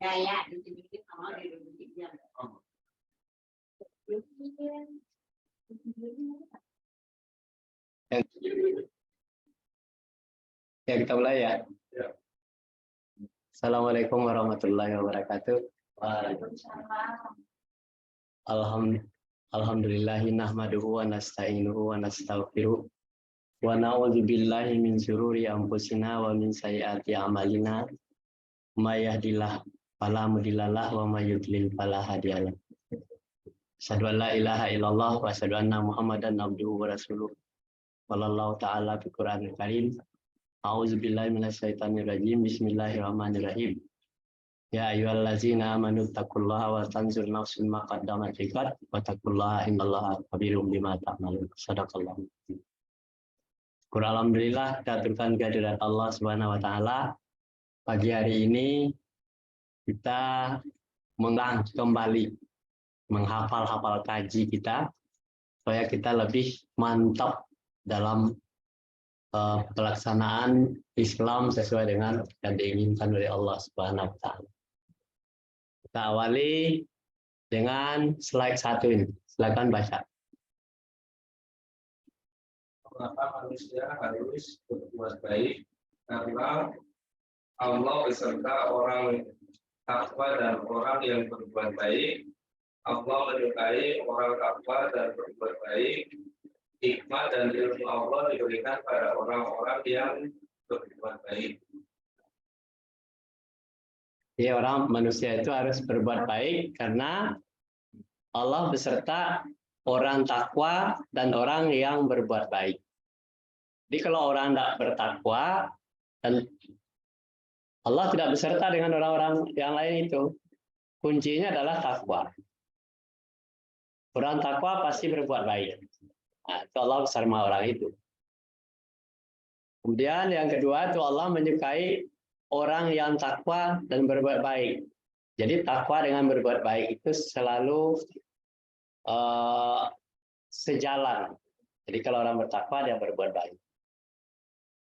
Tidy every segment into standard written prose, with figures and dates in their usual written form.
Ya, kita mulai ya. Assalamualaikum warahmatullahi wabarakatuh. Alhamdulillahi nahmaduhu wa nasta'inuhu wa nastaghfiruh wa na'udzu billahi min syururi anfusina wa min sayyiati a'malina may yahdihillahu fala mudhillalah wa may yudlil fala hadiyalah. Asyhadu an la ilaha illallah wa asyhadu anna Muhammadan abduhu wa rasuluh. Wallahu ta'ala fi Qur'anil Karim. A'udzubillahi minasyaitonir rajim. Bismillahirrahmanirrahim. Ya ayyuhallazina amanu taqullaha wa tanzur nafsun ma qaddamat liqad wa taqullaha innallaha khabirum bima ta'malun. Shadaqallahu. Alhamdulillah kita aturkan kehadirat Allah Subhanahu wa taala. Pagi hari ini kita mengulang kembali menghafal kaji kita supaya kita lebih mantap dalam pelaksanaan Islam sesuai dengan yang diinginkan oleh Allah Subhanahu wa taala. Kita awali dengan slide 1 ini. Silakan baca. Mengapa manusia harus berbuat baik? Karena Allah beserta orang takwa dan orang yang berbuat baik. Allah menyukai orang takwa dan berbuat baik. Hikmah dan ilmu Allah diberikan pada orang-orang yang berbuat baik. Jadi orang manusia itu harus berbuat baik karena Allah beserta orang takwa dan orang yang berbuat baik. Jadi kalau orang tidak bertakwa dan Allah tidak beserta dengan orang-orang yang lain itu, kuncinya adalah takwa. Orang takwa pasti berbuat baik. Nah, itu Allah bersama orang itu. Kemudian yang kedua itu Allah menyukai orang yang takwa dan berbuat baik. Jadi takwa dengan berbuat baik itu selalu sejalan. Jadi kalau orang bertakwa dia berbuat baik.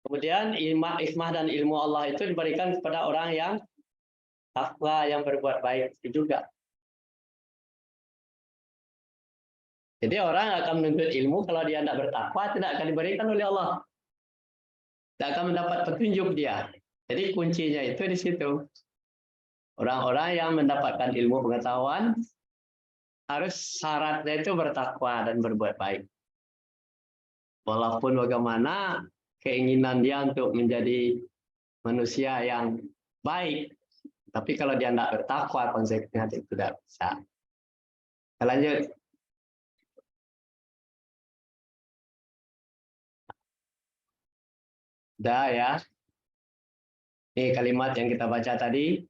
Kemudian hikmah dan ilmu Allah itu diberikan kepada orang yang takwa yang berbuat baik itu juga. Jadi orang akan menuntut ilmu kalau dia tidak bertakwa tidak akan diberikan oleh Allah. Tidak akan mendapat petunjuk dia. Jadi kuncinya itu di situ. Orang-orang yang mendapatkan ilmu pengetahuan harus syaratnya itu bertakwa dan berbuat baik. Walaupun bagaimana keinginan dia untuk menjadi manusia yang baik, tapi kalau dia tidak bertakwa konsekuensinya tidak bisa. Kita lanjut. Dah ya. Ini kalimat yang kita baca tadi.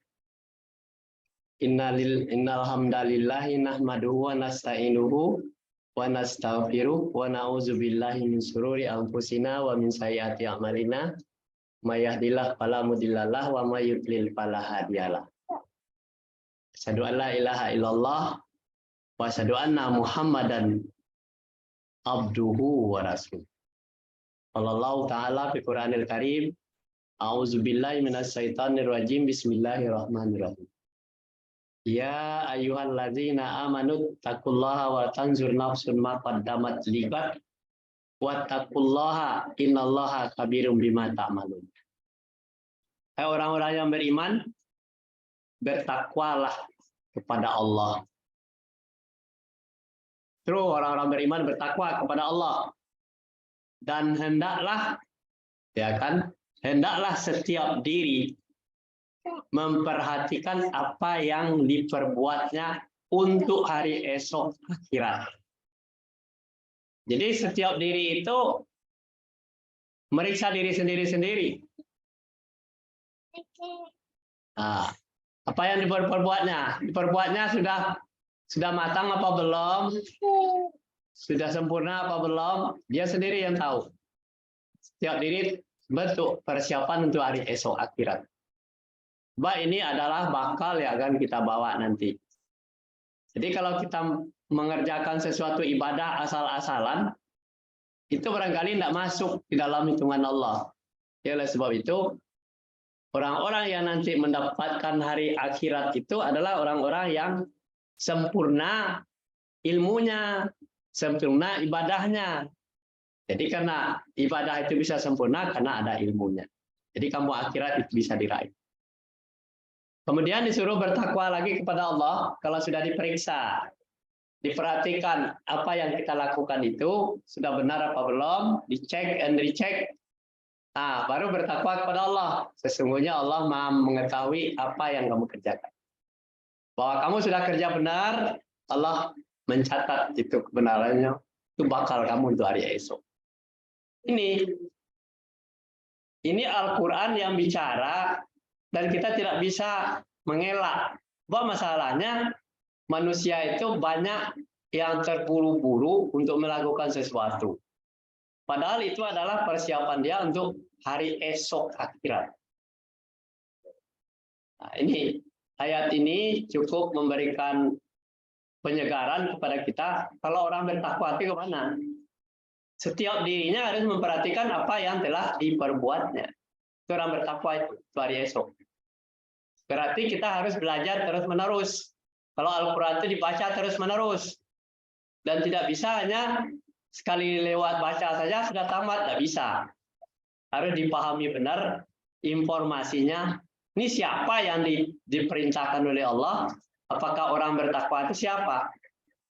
Innal hamdalillahi nahmaduhu wa nasta'inuhu wa nastaghfiruh wa na'udzubillahi min syururi anfusina wa min sayyiati a'malina may yahdihillahu fala mudhillalah wa may yudlil fala hadiyalah. Asyhadu an la ilaha illallah wa asyhadu anna Muhammadan abduhu wa rasuluh. Allahu ta'ala fi Qur'anil Karim. A'udzubillahi minasyaitonir rajim. Bismillahirrahmanirrahim. Ya ayyuhallazina amanu taqullaha wa tanzur nafsun ma qaddamat liqad wattaqullaha innallaha khabirum bima ta'malun. Hai orang-orang yang beriman, bertakwalah kepada Allah. Terus orang-orang beriman bertakwa kepada Allah. Dan hendaklah setiap diri memperhatikan apa yang diperbuatnya untuk hari esok akhirat. Jadi setiap diri itu meriksa diri sendiri. Nah, apa yang diperbuatnya? Diperbuatnya sudah matang apa belum? Sudah sempurna apa belum? Dia sendiri yang tahu. Setiap diri bentuk persiapan untuk hari esok akhirat. Ini adalah bakal yang akan kita bawa nanti. Jadi kalau kita mengerjakan sesuatu ibadah asal-asalan, itu barangkali tidak masuk di dalam hitungan Allah. Ya, oleh sebab itu, Orang-orang yang nanti mendapatkan hari akhirat itu adalah orang-orang yang sempurna ilmunya, sempurna ibadahnya. Jadi karena ibadah itu bisa sempurna karena ada ilmunya. Jadi kamu akhirat itu bisa diraih. Kemudian disuruh bertakwa lagi kepada Allah kalau sudah diperiksa. Diperhatikan apa yang kita lakukan itu sudah benar apa belum, dicek and recheck. Nah, baru bertakwa kepada Allah. Sesungguhnya Allah Maha mengetahui apa yang kamu kerjakan. Bahwa kamu sudah kerja benar, Allah mencatat itu kebenarannya, itu bakal kamu untuk hari esok. Ini Al-Quran yang bicara dan kita tidak bisa mengelak. Bahwa masalahnya manusia itu banyak yang terburu-buru untuk melakukan sesuatu. Padahal itu adalah persiapan dia untuk hari esok akhirat. Nah, ini ayat ini cukup memberikan penyegaran kepada kita. Kalau orang bertakwa itu kemana? Setiap dirinya harus memperhatikan apa yang telah diperbuatnya. Itu orang bertakwa itu hari esok. Berarti kita harus belajar terus-menerus. Kalau Al-Quran itu dibaca terus-menerus. Dan tidak bisa hanya sekali lewat baca saja sudah tamat, tidak bisa. Harus dipahami benar informasinya. Ini siapa yang diperintahkan oleh Allah? Apakah orang bertakwa itu siapa?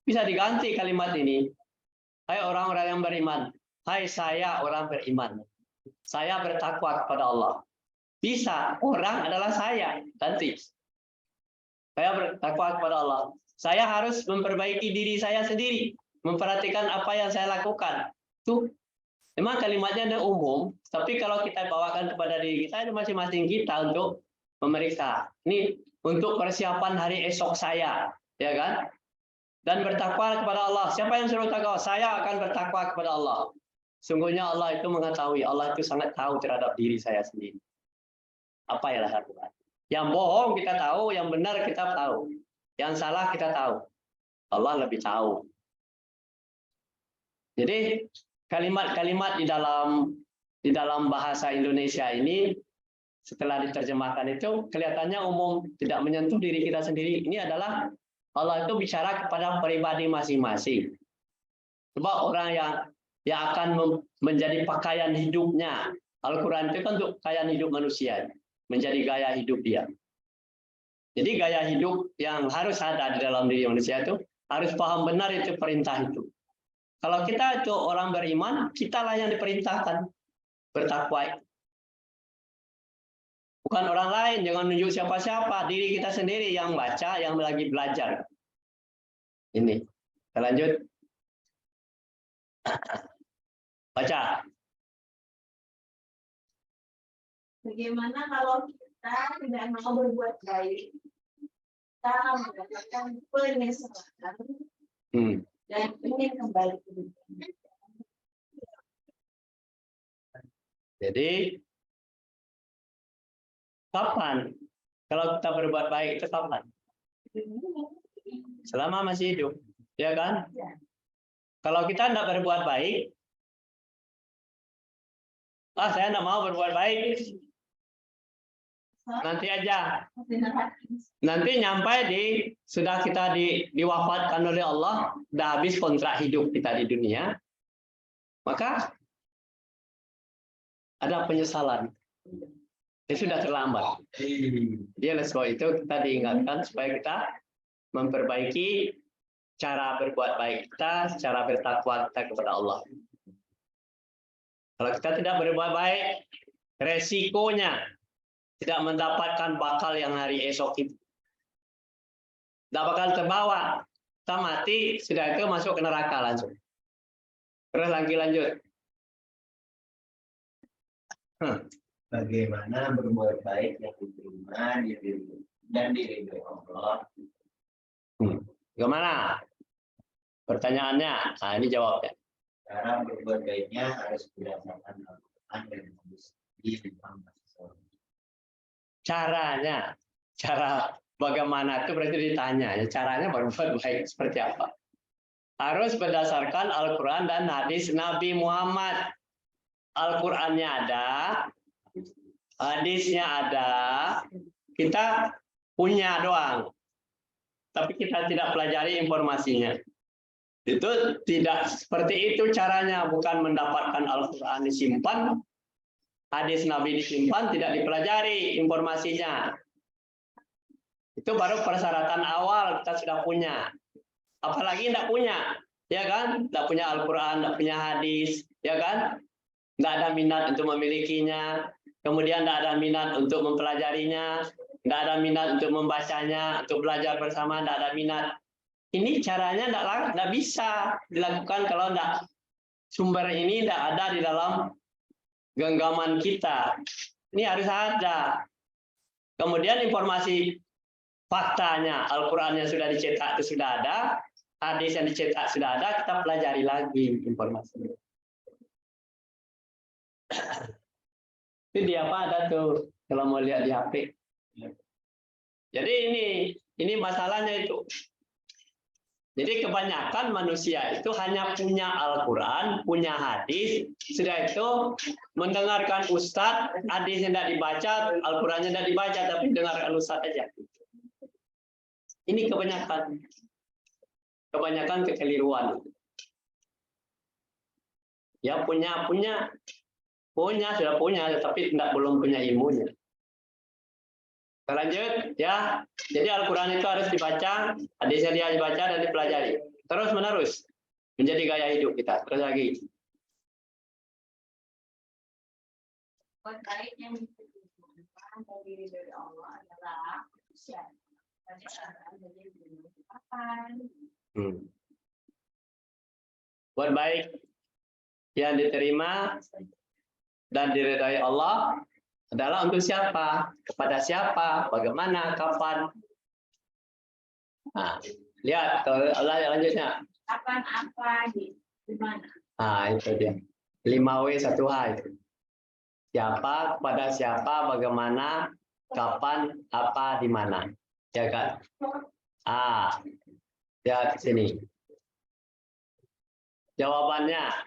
Bisa diganti kalimat ini. Hai orang-orang yang beriman. Hai saya orang beriman. Saya bertakwa kepada Allah. Bisa, orang adalah saya. Ganti. Saya bertakwa kepada Allah. Saya harus memperbaiki diri saya sendiri. Memperhatikan apa yang saya lakukan. Tuh, memang kalimatnya ada umum, tapi kalau kita bawakan kepada diri kita, itu masing-masing kita untuk memeriksa. Ini untuk persiapan hari esok saya, ya kan? Dan bertakwa kepada Allah. Siapa yang suruh takwa? Saya akan bertakwa kepada Allah. Sungguhnya Allah itu mengetahui, Allah itu sangat tahu terhadap diri saya sendiri. Apa yang saya lakukan? Yang bohong kita tahu, yang benar kita tahu. Yang salah kita tahu. Allah lebih tahu. Jadi kalimat-kalimat di dalam bahasa Indonesia ini setelah diterjemahkan itu kelihatannya umum, tidak menyentuh diri kita sendiri. Ini adalah Allah itu bicara kepada pribadi masing-masing. Sebab orang yang akan menjadi pakaian hidupnya. Al-Quran itu kan untuk pakaian hidup manusia, menjadi gaya hidup dia. Jadi gaya hidup yang harus ada di dalam diri manusia itu harus paham benar itu perintah itu. Kalau kita itu orang beriman, kitalah yang diperintahkan bertakwa. Bukan orang lain, jangan nunjuk siapa-siapa, diri kita sendiri yang baca, yang lagi belajar. Ini, kita lanjut. Baca. Bagaimana kalau kita tidak mau berbuat baik, kita mendapatkan penyesalan dan ingin kembali ke dunia. Jadi, kapan? Kalau kita berbuat baik itu kapan? Selama masih hidup, ya kan? Ya. Kalau kita tidak berbuat baik, saya tidak mau berbuat baik. Nanti aja. Nanti nyampe sudah kita diwafatkan oleh Allah, sudah habis kontrak hidup kita di dunia, maka ada penyesalan. Itu sudah terlambat. Dia sebab itu kita diingatkan supaya kita memperbaiki cara berbuat baik kita, cara bertakwa kita kepada Allah. Kalau kita tidak berbuat baik, resikonya tidak mendapatkan bakal yang hari esok itu. Tidak bakal terbawa. Kita mati, sudah itu masuk ke neraka langsung. Terus lagi lanjut. Bagaimana berbuat baik yang diterima dan diridhoi Allah. Gimana? Pertanyaannya, nah ini jawabnya. Cara berbuat baiknya harus berdasarkan Al-Quran dan hadis. Caranya, cara bagaimana itu berarti ditanya. Caranya berbuat baik seperti apa? Harus berdasarkan Al-Quran dan hadis Nabi Muhammad. Al-Qurannya ada, Hadisnya ada, kita punya doang, tapi kita tidak pelajari informasinya. Itu tidak seperti itu caranya, bukan mendapatkan Al-Quran disimpan, hadis Nabi disimpan, tidak dipelajari informasinya. Itu baru persyaratan awal kita sudah punya. Apalagi tidak punya, ya kan? Tidak punya Al-Quran, tidak punya hadis, ya kan? Tidak ada minat untuk memilikinya, kemudian tidak ada minat untuk mempelajarinya, tidak ada minat untuk membacanya, untuk belajar bersama, tidak ada minat. Ini caranya tidak bisa dilakukan kalau tidak, sumber ini tidak ada di dalam genggaman kita. Ini harus ada. Kemudian informasi faktanya, Al-Quran yang sudah dicetak itu sudah ada, hadis yang dicetak sudah ada, kita pelajari lagi informasinya. Itu di apa ada tuh kalau mau lihat di HP. Jadi ini masalahnya itu. Jadi kebanyakan manusia itu hanya punya Al-Quran, punya hadis, sudah itu mendengarkan ustadz, hadisnya tidak dibaca, Al-Qurannya tidak dibaca, tapi dengarkan ustadz aja. Ini kebanyakan kekeliruan. Ya punya, sudah punya, tapi belum punya ilmunya. Lanjut ya, jadi Al-Quran itu harus dibaca, hadisnya dia dibaca dan dipelajari terus menerus menjadi gaya hidup kita. Terus lagi. Buat baik yang ditentukan dari Allah adalah siapa? Buat baik yang diterima dan diridhai Allah adalah untuk siapa? Kepada siapa? Bagaimana? Kapan? Nah, lihat Allah lanjutnya. Kapan, apa, di mana? Nah, itu dia. 5W 1H itu. Siapa, kepada siapa, bagaimana, kapan, apa, di mana. Ya kan? Lihat sini. Jawabannya.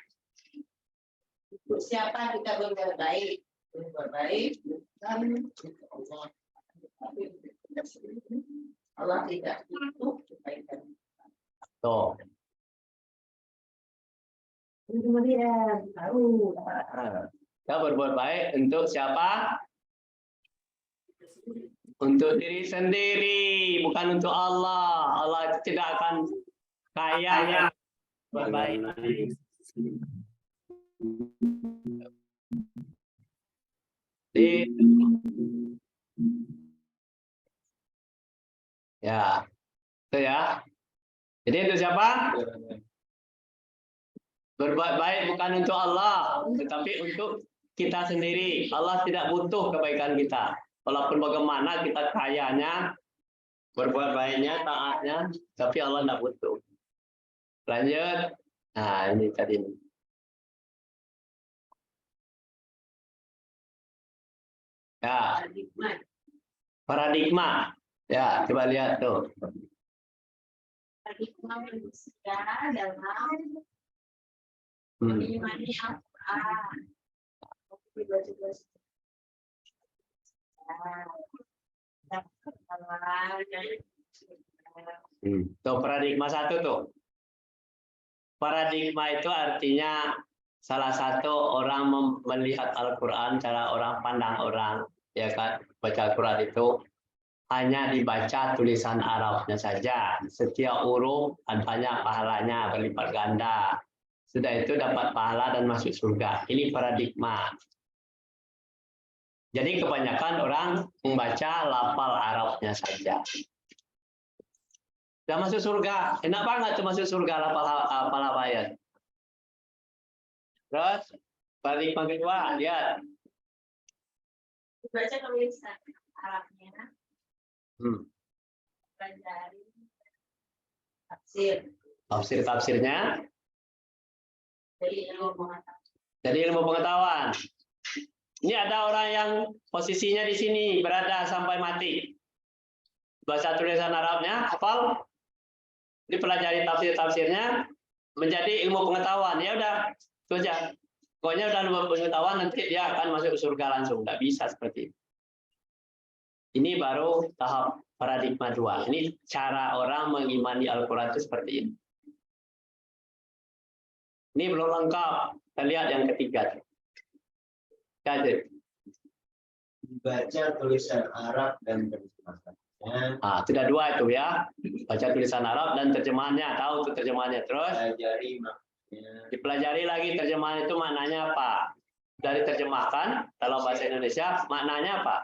Siapa kita berbuat baik? Dan Allah tidak butuh kebaikan. Tuh. Kemudian tahu. Kita berbuat baik untuk siapa? Untuk diri sendiri, bukan untuk Allah. Allah tidak akan kaya berbuat baik. Ya, itu ya. Jadi itu siapa? Berbuat baik bukan untuk Allah, tetapi untuk kita sendiri. Allah tidak butuh kebaikan kita. Walaupun bagaimana kita kayanya, berbuat baiknya, taatnya, tapi Allah tidak butuh. Lanjut. Nah, ini tadi. Ya. Paradigma. Ya, coba lihat tuh. Paradigma manusia dalam mengimani Al-Quran. Tuh paradigma 1 tuh. Paradigma itu artinya salah satu orang melihat Al-Quran, cara orang pandang orang, ya kan? Baca Al-Quran itu hanya dibaca tulisan Arabnya saja. Setiap huruf banyak pahalanya, berlipat ganda. Sudah itu dapat pahala dan masuk surga. Ini paradigma. Jadi kebanyakan orang membaca lafal Arabnya saja. Sudah masuk surga. Enak banget tuh masuk surga lafal ayat. Terus paradigma kedua, lihat. Baca tulisan Arabnya. Pelajari tafsir. Tafsir-tafsirnya Jadi ilmu pengetahuan. Ini ada orang yang posisinya di sini berada sampai mati. Baca tulisan Arabnya, hafal, dipelajari tafsir-tafsirnya, menjadi ilmu pengetahuan. Ya udah, itu aja. Pokoknya udah pengetahuan nanti dia akan masuk surga langsung. Nggak bisa seperti itu. Ini baru tahap paradigma 2. Ini cara orang mengimani Al-Quran itu seperti ini. Ini belum lengkap. Kita lihat yang ketiga. Jadi, Baca tulisan Arab dan terjemahannya. sudah 2 itu ya. Baca tulisan Arab dan terjemahannya. Tahu tuh terjemahannya. Terus Pelajari maknanya. dipelajari lagi terjemahan itu maknanya apa. Dari terjemahkan dalam bahasa Indonesia maknanya apa.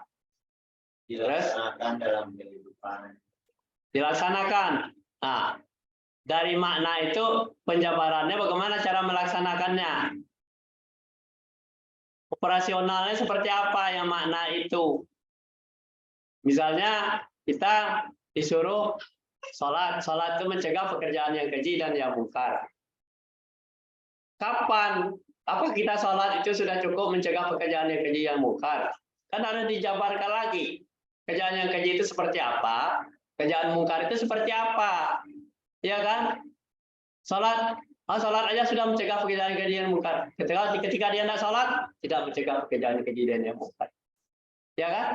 Dilaksanakan dalam kehidupan. Dilaksanakan. Nah, dari makna itu penjabarannya bagaimana cara melaksanakannya. Operasionalnya seperti apa yang makna itu. Misalnya kita disuruh sholat. Sholat itu mencegah pekerjaan yang keji dan yang mungkar. Kapan? Apa kita sholat itu sudah cukup mencegah pekerjaan yang keji yang mungkar? Kan harus dijabarkan lagi. Pekerjaan yang keji itu seperti apa? Pekerjaan mungkar itu seperti apa? Ya kan? Sholat aja sudah mencegah pekerjaan yang keji dan mungkar. Ketika dia tidak sholat, tidak mencegah pekerjaan keji dan yang mungkar. Ya kan?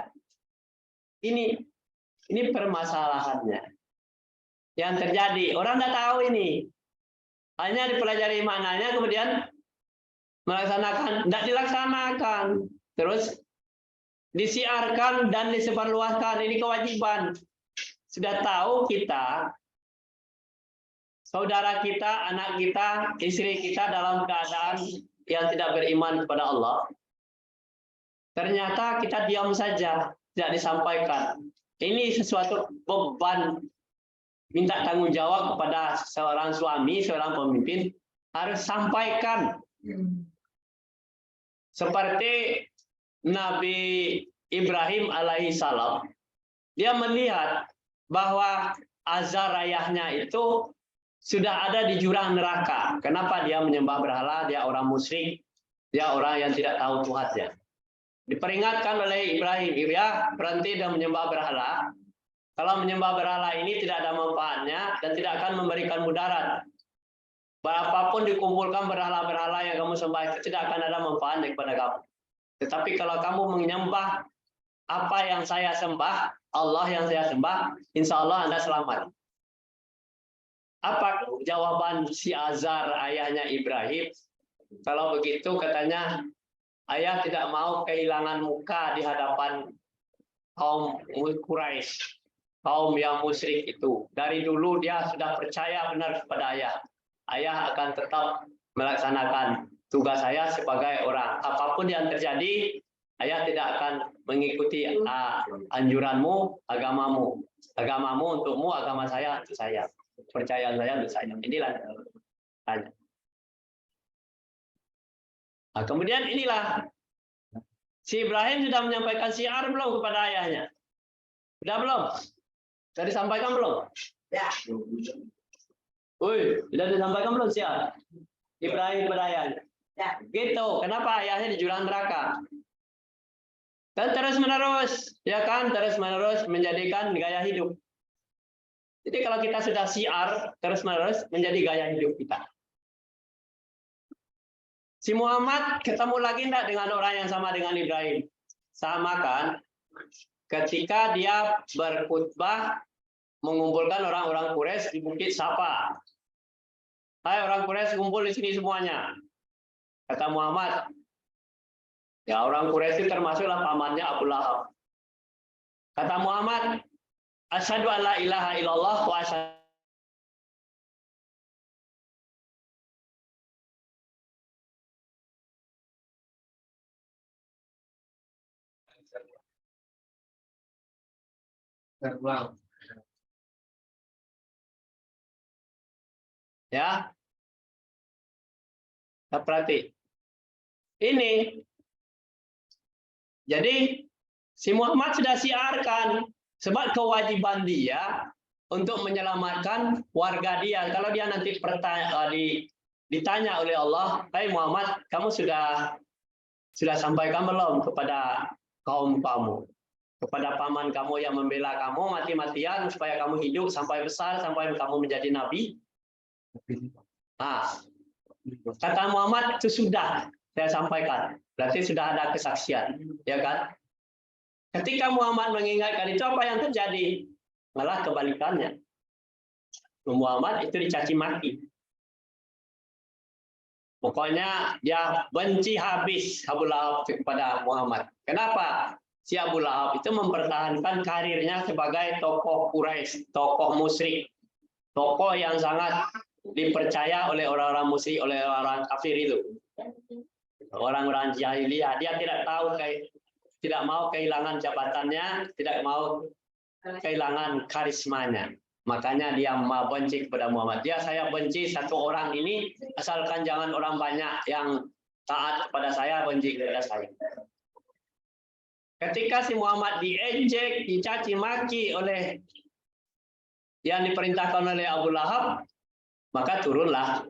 Ini permasalahannya. Yang terjadi, orang tidak tahu ini. Hanya dipelajari maknanya, kemudian melaksanakan, tidak dilaksanakan. Terus disiarkan dan disebarluaskan. Ini kewajiban. Sudah tahu kita, saudara kita, anak kita, istri kita dalam keadaan yang tidak beriman kepada Allah. Ternyata kita diam saja, tidak disampaikan. Ini sesuatu beban, minta tanggung jawab kepada seorang suami, seorang pemimpin, harus sampaikan. Seperti Nabi Ibrahim alaihissalam, dia melihat bahwa Azar ayahnya itu sudah ada di jurang neraka. Kenapa dia menyembah berhala? Dia orang musyrik, dia orang yang tidak tahu Tuhannya. Diperingatkan oleh Ibrahim, ya berhenti dan menyembah berhala. Kalau menyembah berhala ini tidak ada manfaatnya dan tidak akan memberikan mudarat. Berapapun dikumpulkan berhala-berhala yang kamu sembah itu tidak akan ada manfaatnya kepada kamu. Tetapi kalau kamu menyembah apa yang saya sembah, Allah yang saya sembah, insya Allah Anda selamat. Apa jawaban si Azar ayahnya Ibrahim? Kalau begitu katanya, ayah tidak mau kehilangan muka di hadapan kaum Quraisy, kaum yang musyrik itu. Dari dulu dia sudah percaya benar kepada ayah. Ayah akan tetap melaksanakan tugas saya sebagai orang. Apapun yang terjadi, ayah tidak akan mengikuti anjuranmu, agamamu. Agamamu untukmu, agama saya untuk saya. Percayaan saya untuk saya. Inilah tanya. Nah, kemudian inilah si Ibrahim sudah menyampaikan syiar belum kepada ayahnya? Sudah belum? Sudah disampaikan belum? Ya. Sudah disampaikan belum syiar Ibrahim kepada ayahnya? Ya. Gitu. Kenapa ayahnya di jurang neraka? Dan terus menerus, ya kan? Terus menerus menjadikan gaya hidup. Jadi kalau kita sudah syiar terus menerus menjadi gaya hidup kita. Si Muhammad ketemu lagi enggak dengan orang yang sama dengan Ibrahim? Sama kan? Ketika dia berkhutbah mengumpulkan orang-orang Quraisy di Bukit Safa. Hai orang Quraisy, kumpul di sini semuanya. Kata Muhammad, ya orang Quraisy itu termasuklah pamannya Abu Lahab. Kata Muhammad, asyhadu an la ilaha illallah wa asyhadu Terulang. ya. Perhati. Ini. Jadi si Muhammad sudah siarkan sebab kewajiban dia untuk menyelamatkan warga dia. Kalau dia nanti ditanya oleh Allah, "Hai Muhammad, kamu sudah sampaikan belum kepada kaum kamu? Kepada paman kamu yang membela kamu mati-matian supaya kamu hidup sampai besar, sampai kamu menjadi nabi?" Nah, kata Muhammad itu sudah. saya sampaikan. Berarti sudah ada kesaksian, ya kan? Ketika Muhammad mengingatkan itu, apa yang terjadi? Malah kebalikannya. Muhammad itu dicaci maki. Pokoknya dia benci habis Abu Lahab kepada Muhammad. Kenapa? Si Abu Lahab itu mempertahankan karirnya sebagai tokoh Quraisy, tokoh musyrik, tokoh yang sangat dipercaya oleh orang-orang musyrik, oleh orang kafir itu. Orang-orang jahiliyah, dia tidak mau kehilangan jabatannya, tidak mau kehilangan karismanya. Makanya dia benci kepada Muhammad. Saya benci satu orang ini, asalkan jangan orang banyak yang taat kepada saya, benci kepada saya. Ketika si Muhammad diejek, dicaci maki oleh yang diperintahkan oleh Abu Lahab, maka turunlah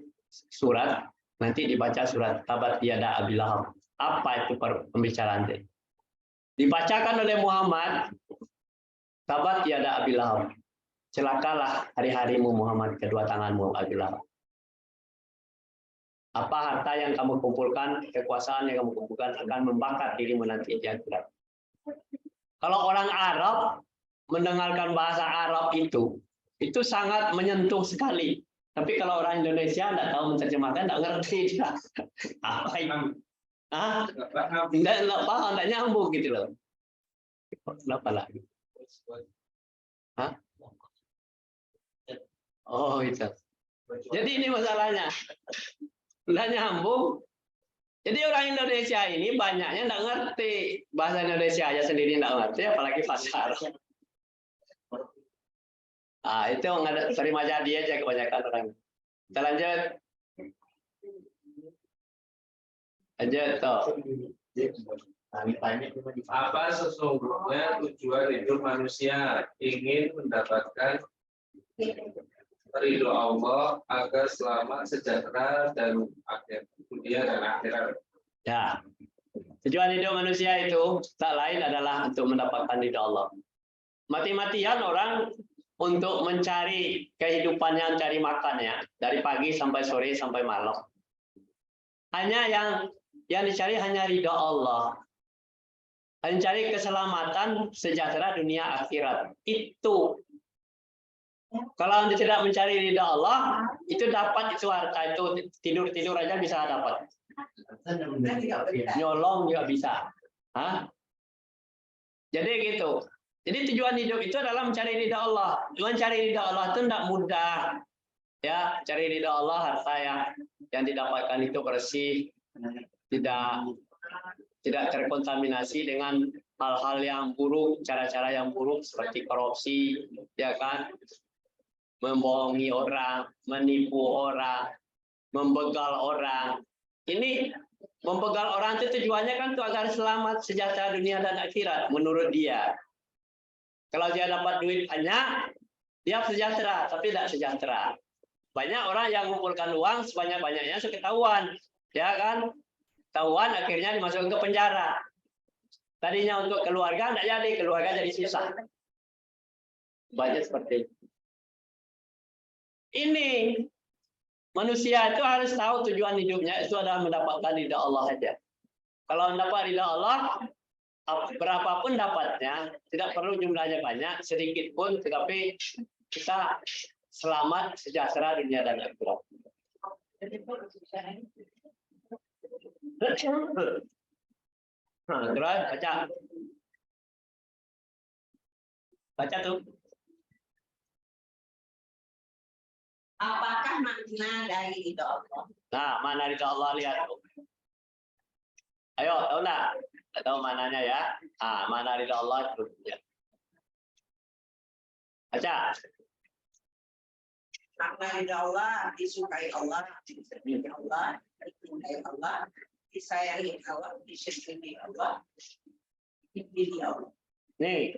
surat. Nanti dibaca surat Tabat Yada Abi Lahab. Apa itu pembicaraan itu? Dibacakan oleh Muhammad, Tabat Yada Abi Lahab. Celakalah hari-harimu Muhammad, kedua tanganmu Abi Lahab. Apa harta yang kamu kumpulkan, kekuasaan yang kamu kumpulkan akan membakar dirimu nanti di akhirat. Kalau orang Arab mendengarkan bahasa Arab itu sangat menyentuh sekali. Tapi kalau orang Indonesia tidak tahu menerjemahkan, tidak ngerti dia. Apa itu? Tidak paham, tidak nyambung gitu loh. Kenapa lagi? Oh itu. Jadi ini masalahnya. Tidak nyambung. Jadi orang Indonesia ini banyaknya tidak ngerti. Bahasa Indonesia aja sendiri tidak ngerti, apalagi bahasa Arab. Itu nggak terima jadi aja kebanyakan orang. Kita lanjut. Lanjut toh. Apa sesungguhnya tujuan hidup manusia? Ingin mendapatkan ridho Allah agar selamat, sejahtera dan akhir dunia dan akhirat. Ya, tujuan hidup manusia itu tak lain adalah untuk mendapatkan ridho Allah. Mati-matian orang untuk mencari kehidupannya, cari makannya dari pagi sampai sore sampai malam. Hanya yang dicari hanya ridho Allah. Mencari keselamatan, sejahtera dunia akhirat. Itu. Kalau Anda tidak mencari ridha Allah, itu dapat itu harta itu tidur aja bisa dapat. Nyolong juga bisa. Jadi gitu. Jadi tujuan hidup itu adalah mencari ridha Allah. Mencari ridha Allah itu tidak mudah. Ya, cari ridha Allah, harta yang didapatkan itu bersih, tidak terkontaminasi dengan hal-hal yang buruk, cara-cara yang buruk seperti korupsi, ya kan? Membohongi orang, menipu orang, membegal orang. Ini membegal orang itu tujuannya kan untuk agar selamat, sejahtera dunia dan akhirat menurut dia. Kalau dia dapat duit banyak, dia sejahtera, tapi tidak sejahtera. Banyak orang yang mengumpulkan uang sebanyak-banyaknya seketahuan, ya kan? Ketahuan akhirnya dimasukkan ke penjara. Tadinya untuk keluarga tidak jadi, keluarga jadi susah. Banyak seperti itu. Ini manusia itu harus tahu tujuan hidupnya itu adalah mendapatkan ridha Allah saja. Kalau mendapat ridha Allah, berapapun dapatnya, tidak perlu jumlahnya banyak, sedikit pun, tetapi kita selamat, sejahtera dunia dan akhirat. Terus baca tuh. Apakah makna dari ridho Allah? Nah, mana ridho Allah, lihat. Ayo, tahu nggak? Tahu mananya ya? Mana ridho Allah itu. Ya. Baca. Makna ridho Allah, disukai Allah, disenangi Allah, dicintai Allah, disayangi Allah, disyukuri Allah, dipilih Allah. Nih.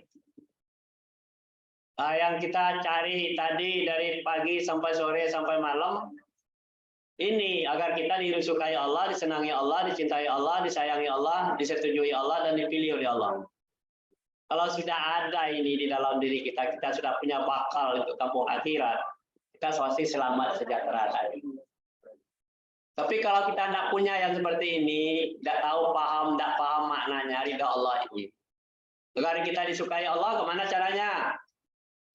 Yang kita cari tadi dari pagi sampai sore sampai malam, ini agar kita disukai Allah, disenangi Allah, dicintai Allah, disayangi Allah, disetujui Allah, dan dipilih oleh Allah. Kalau sudah ada ini di dalam diri kita, kita sudah punya bakal untuk kampung akhirat, kita pasti selamat sejahtera tadi. Tapi kalau kita tidak punya yang seperti ini, tidak paham maknanya ridha Allah ini. Agar kita disukai Allah, kemana caranya?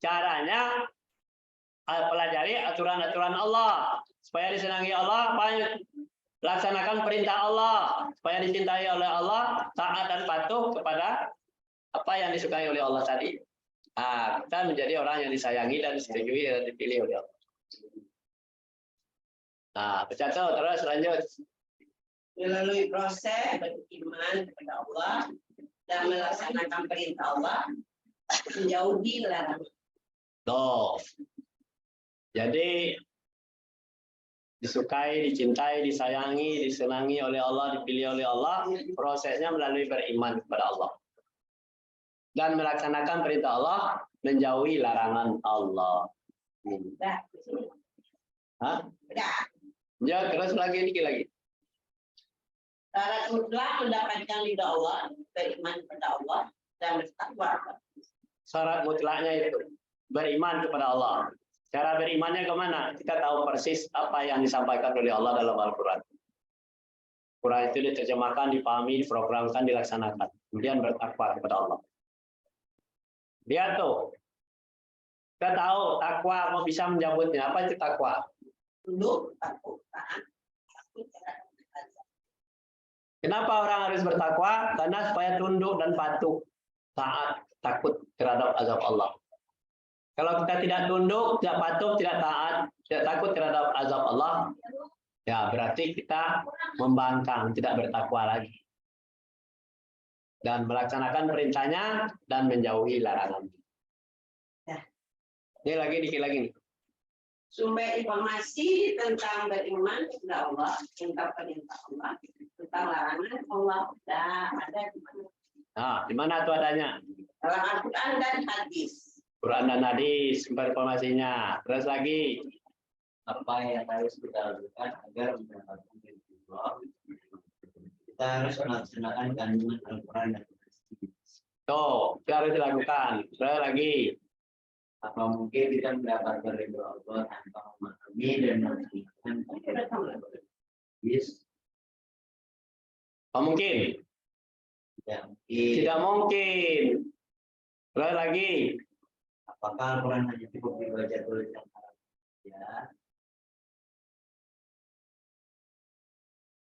Caranya pelajari aturan-aturan Allah supaya disenangi Allah, laksanakan perintah Allah supaya dicintai oleh Allah, taat dan patuh kepada apa yang disukai oleh Allah tadi. Kita menjadi orang yang disayangi dan disetujui dan dipilih oleh Allah. Bercatu terus lanjut. Melalui proses beriman kepada Allah dan melaksanakan perintah Allah, menjauhi larangan. Jadi disukai, dicintai, disayangi, disenangi oleh Allah, dipilih oleh Allah, prosesnya melalui beriman kepada Allah. Dan melaksanakan perintah Allah, menjauhi larangan Allah. Udah, Hah? udah. Ya, terus lagi, dikit lagi. Syarat mutlak mendapatkan ridha Allah, beriman kepada Allah, dan bertakwa. Syarat mutlaknya itu beriman kepada Allah. Cara berimannya kemana? Kita tahu persis apa yang disampaikan oleh Allah dalam Al-Quran. Quran itu diterjemahkan, dipahami, diprogramkan, dilaksanakan. Kemudian bertakwa kepada Allah. Lihat tuh. Kita tahu takwa mau bisa menyebutnya. Apa itu takwa? Tunduk, patuh, taat, takut, Kenapa orang harus bertakwa? Karena supaya tunduk dan patuh, taat, takut terhadap azab Allah. Kalau kita tidak tunduk, tidak patuh, tidak taat, tidak takut terhadap azab Allah, ya berarti kita membangkang, tidak bertakwa lagi. Dan melaksanakan perintahnya dan menjauhi larangan. Ini lagi, dikit lagi nih. Sumber informasi tentang beriman kepada Allah, tentang perintah Allah, tentang larangan Allah, ada di mana? Di mana itu adanya? Dalam Al-Quran dan hadis. Quran dan hadis, sumber informasinya. Terus lagi. Apa yang harus kita lakukan agar mendapatkan ridha? Kita harus melaksanakan kandungan Al-Quran dan hadis. Tuh, itu harus dilakukan. Terus lagi. Apa mungkin kita mendapatkan ridha Allah tanpa memahami dan melaksanakan Al-Quran? Yes. Mungkin. Tidak mungkin. Tidak mungkin. Terus lagi. Apakah Al-Quran hanya cukup dibaca tulisan Arab? Ya.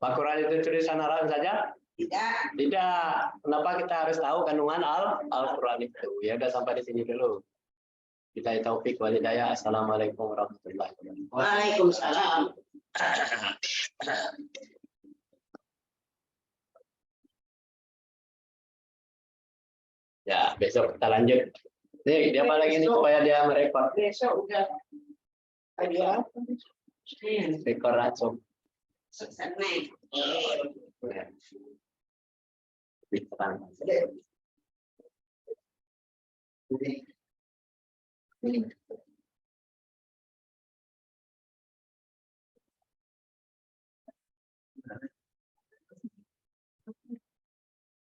Al-Quran itu tulisan Arab saja? Tidak. Tidak. Kenapa kita harus tahu kandungan Al-Quran itu? Ya udah sampai di sini dulu. Kita taufik wal hidayah. Assalamualaikum warahmatullahi wabarakatuh. Waalaikumsalam. Ya, besok kita lanjut. Nih, dia apa lagi nih supaya dia merekod. Besok udah. Ada Rekor langsung. Senin. Ya. Lebih terang.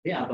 Ya, apa